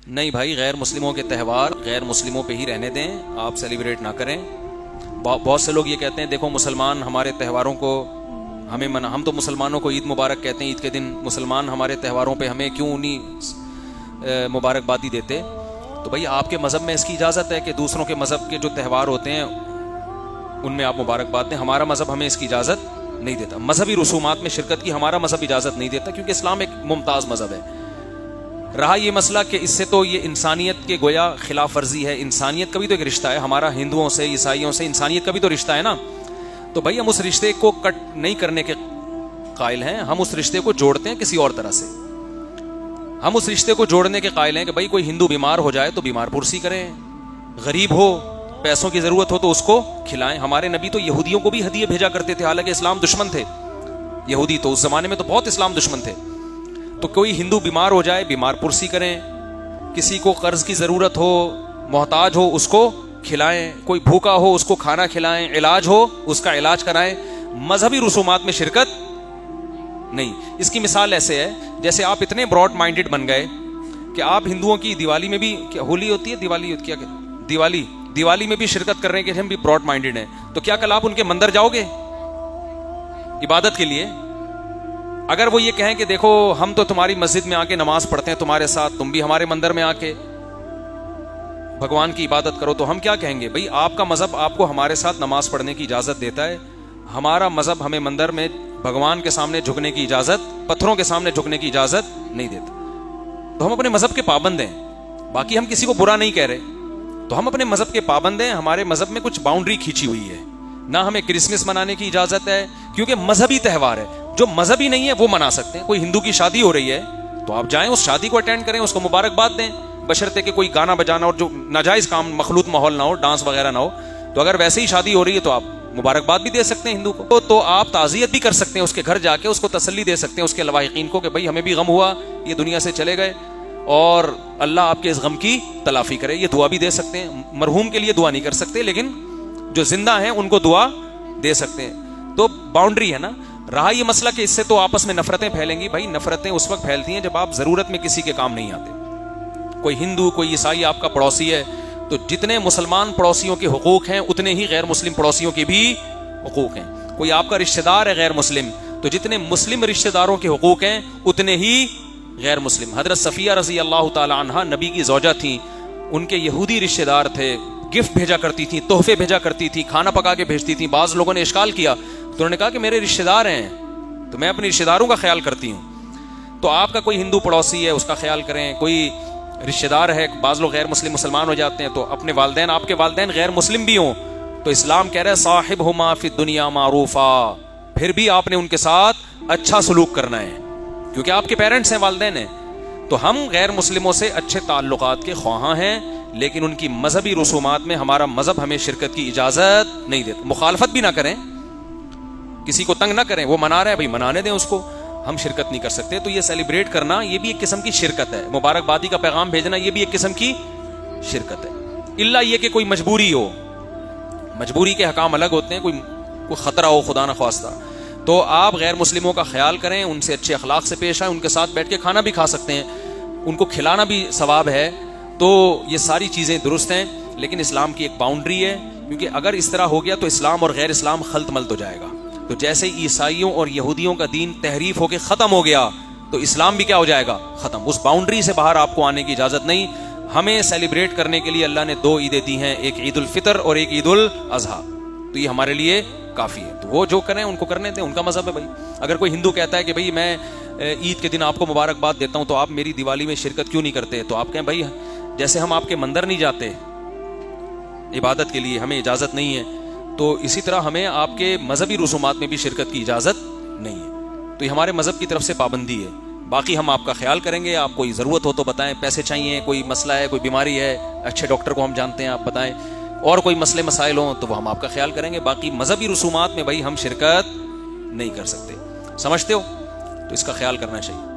نہیں بھائی، غیر مسلموں کے تہوار غیر مسلموں پہ ہی رہنے دیں، آپ سیلیبریٹ نہ کریں۔ بہت سے لوگ یہ کہتے ہیں دیکھو مسلمان ہمارے تہواروں کو ہمیں ہم تو مسلمانوں کو عید مبارک کہتے ہیں، عید کے دن مسلمان ہمارے تہواروں پہ ہمیں کیوں نہیں مبارکبادی دیتے؟ تو بھائی آپ کے مذہب میں اس کی اجازت ہے کہ دوسروں کے مذہب کے جو تہوار ہوتے ہیں ان میں آپ مبارکباد دیں۔ ہمارا مذہب ہمیں اس کی اجازت نہیں دیتا، مذہبی رسومات میں شرکت کی ہمارا مذہب اجازت نہیں دیتا، کیونکہ اسلام ایک ممتاز مذہب ہے۔ رہا یہ مسئلہ کہ اس سے تو یہ انسانیت کے گویا خلاف ورزی ہے، انسانیت کا بھی تو ایک رشتہ ہے ہمارا، ہندوؤں سے عیسائیوں سے انسانیت کا بھی تو رشتہ ہے نا، تو بھائی ہم اس رشتے کو کٹ نہیں کرنے کے قائل ہیں، ہم اس رشتے کو جوڑتے ہیں کسی اور طرح سے، ہم اس رشتے کو جوڑنے کے قائل ہیں کہ بھائی کوئی ہندو بیمار ہو جائے تو بیمار پرسی کریں، غریب ہو پیسوں کی ضرورت ہو تو اس کو کھلائیں۔ ہمارے نبی تو یہودیوں کو بھی ہدیے بھیجا کرتے تھے، حالانکہ اسلام دشمن تھے یہودی، تو اس زمانے میں تو بہت اسلام دشمن تھے۔ تو کوئی ہندو بیمار ہو جائے بیمار پرسی کریں، کسی کو قرض کی ضرورت ہو محتاج ہو اس کو کھلائیں، کوئی بھوکا ہو اس کو کھانا کھلائیں، علاج ہو اس کا علاج کرائیں، مذہبی رسومات میں شرکت نہیں۔ اس کی مثال ایسے ہے جیسے آپ اتنے براڈ مائنڈڈ بن گئے کہ آپ ہندوؤں کی دیوالی میں بھی، کیا ہولی ہوتی ہے، دیوالی میں بھی شرکت کر رہے ہیں کہ ہم بھی براڈ مائنڈڈ ہیں، تو کیا کل آپ ان کے مندر جاؤ گے عبادت کے لیے؟ اگر وہ یہ کہیں کہ دیکھو ہم تو تمہاری مسجد میں آ کے نماز پڑھتے ہیں تمہارے ساتھ، تم بھی ہمارے مندر میں آ کے بھگوان کی عبادت کرو، تو ہم کیا کہیں گے؟ بھئی آپ کا مذہب آپ کو ہمارے ساتھ نماز پڑھنے کی اجازت دیتا ہے، ہمارا مذہب ہمیں مندر میں بھگوان کے سامنے جھکنے کی اجازت، پتھروں کے سامنے جھکنے کی اجازت نہیں دیتا۔ تو ہم اپنے مذہب کے پابند ہیں، باقی ہم کسی کو برا نہیں کہہ رہے، تو ہم اپنے مذہب کے پابند ہیں، ہمارے مذہب میں کچھ باؤنڈری کھینچی ہوئی ہے، نہ ہمیں کرسمس منانے کی اجازت ہے کیونکہ مذہبی تہوار ہے، جو مذہبی نہیں ہے وہ منا سکتے ہیں۔ کوئی ہندو کی شادی ہو رہی ہے تو آپ جائیں اس شادی کو اٹینڈ کریں، اس کو مبارکباد دیں، بشرطے کہ کوئی گانا بجانا اور جو ناجائز کام مخلوط ماحول نہ ہو، ڈانس وغیرہ نہ ہو، تو اگر ویسے ہی شادی ہو رہی ہے تو آپ مبارکباد بھی دے سکتے ہیں ہندو کو، تو آپ تعزیت بھی کر سکتے ہیں، اس کے گھر جا کے اس کو تسلی دے سکتے ہیں، اس کے لواحقین کو کہ بھائی ہمیں بھی غم ہوا یہ دنیا سے چلے گئے اور اللہ آپ کے اس غم کی تلافی کرے، یہ دعا بھی دے سکتے ہیں۔ مرحوم کے لیے دعا نہیں کر سکتے لیکن جو زندہ ہیں ان کو دعا دے سکتے ہیں، تو باؤنڈری ہے نا۔ رہا یہ مسئلہ کہ اس سے تو آپس میں نفرتیں پھیلیں گی، بھائی نفرتیں اس وقت پھیلتی ہیں جب آپ ضرورت میں کسی کے کام نہیں آتے۔ کوئی ہندو کوئی عیسائی آپ کا پڑوسی ہے تو جتنے مسلمان پڑوسیوں کے حقوق ہیں اتنے ہی غیر مسلم پڑوسیوں کے بھی حقوق ہیں۔ کوئی آپ کا رشتہ دار ہے غیر مسلم تو جتنے مسلم رشتہ داروں کے حقوق ہیں اتنے ہی غیر مسلم۔ حضرت صفیہ رضی اللہ تعالی عنہا نبی کی زوجہ تھیں، ان کے یہودی رشتہ دار تھے، گفٹ بھیجا کرتی تھیں، تحفے بھیجا کرتی تھیں، کھانا پکا کے بھیجتی تھیں۔ بعض لوگوں نے اشکال کیا تو انہوں نے کہا کہ میرے رشتہ دار ہیں تو میں اپنے رشتہ داروں کا خیال کرتی ہوں۔ تو آپ کا کوئی ہندو پڑوسی ہے اس کا خیال کریں، کوئی رشتہ دار ہے، بعض لوگ غیر مسلم مسلمان ہو جاتے ہیں تو اپنے والدین، آپ کے والدین غیر مسلم بھی ہوں تو اسلام کہہ رہا ہے صاحبہما فی الدنیا معروفا، پھر بھی آپ نے ان کے ساتھ اچھا سلوک کرنا ہے کیونکہ آپ کے پیرنٹس ہیں، والدین ہیں۔ تو ہم غیر مسلموں سے اچھے تعلقات کے خواہاں ہیں لیکن ان کی مذہبی رسومات میں ہمارا مذہب ہمیں شرکت کی اجازت نہیں دیتا۔ مخالفت بھی نہ کریں، کسی کو تنگ نہ کریں، وہ منا رہے ہیں بھائی منانے دیں اس کو، ہم شرکت نہیں کر سکتے۔ تو یہ سیلیبریٹ کرنا یہ بھی ایک قسم کی شرکت ہے، مبارکبادی کا پیغام بھیجنا یہ بھی ایک قسم کی شرکت ہے، الا یہ کہ کوئی مجبوری ہو، مجبوری کے حکام الگ ہوتے ہیں، کوئی خطرہ ہو خدا نخواستہ تو آپ غیر مسلموں کا خیال کریں، ان سے اچھے اخلاق سے پیش آئیں، ان کے ساتھ بیٹھ کے کھانا بھی کھا سکتے ہیں، ان کو کھلانا بھی ثواب ہے، تو یہ ساری چیزیں درست ہیں لیکن اسلام کی ایک باؤنڈری ہے، کیونکہ اگر اس طرح ہو گیا تو اسلام اور غیر اسلام خلط ملط ہو جائے گا۔ تو جیسے عیسائیوں اور یہودیوں کا دین تحریف ہو کے ختم ہو گیا تو اسلام بھی کیا ہو جائے گا؟ ختم۔ اس باؤنڈری سے باہر آپ کو آنے کی اجازت نہیں۔ ہمیں سیلیبریٹ کرنے کے لیے اللہ نے 2 عیدیں دی ہیں، ایک عید الفطر اور ایک عید الاضحیٰ، تو یہ ہمارے لیے کافی ہے، تو وہ جو کریں ان کو کرنے دیں، ان کا مذہب ہے بھائی۔ اگر کوئی ہندو کہتا ہے کہ بھائی میں عید کے دن آپ کو مبارکباد دیتا ہوں تو آپ میری دیوالی میں شرکت کیوں نہیں کرتے، تو آپ کہیں بھائی جیسے ہم آپ کے مندر نہیں جاتے عبادت کے لیے، ہمیں اجازت نہیں ہے، تو اسی طرح ہمیں آپ کے مذہبی رسومات میں بھی شرکت کی اجازت نہیں ہے، تو یہ ہمارے مذہب کی طرف سے پابندی ہے۔ باقی ہم آپ کا خیال کریں گے، آپ کوئی ضرورت ہو تو بتائیں، پیسے چاہیے، کوئی مسئلہ ہے، کوئی بیماری ہے، اچھے ڈاکٹر کو ہم جانتے ہیں آپ بتائیں، اور کوئی مسئلے مسائل ہوں تو وہ ہم آپ کا خیال کریں گے۔ باقی مذہبی رسومات میں بھائی ہم شرکت نہیں کر سکتے، سمجھتے ہو؟ تو اس کا خیال کرنا چاہیے۔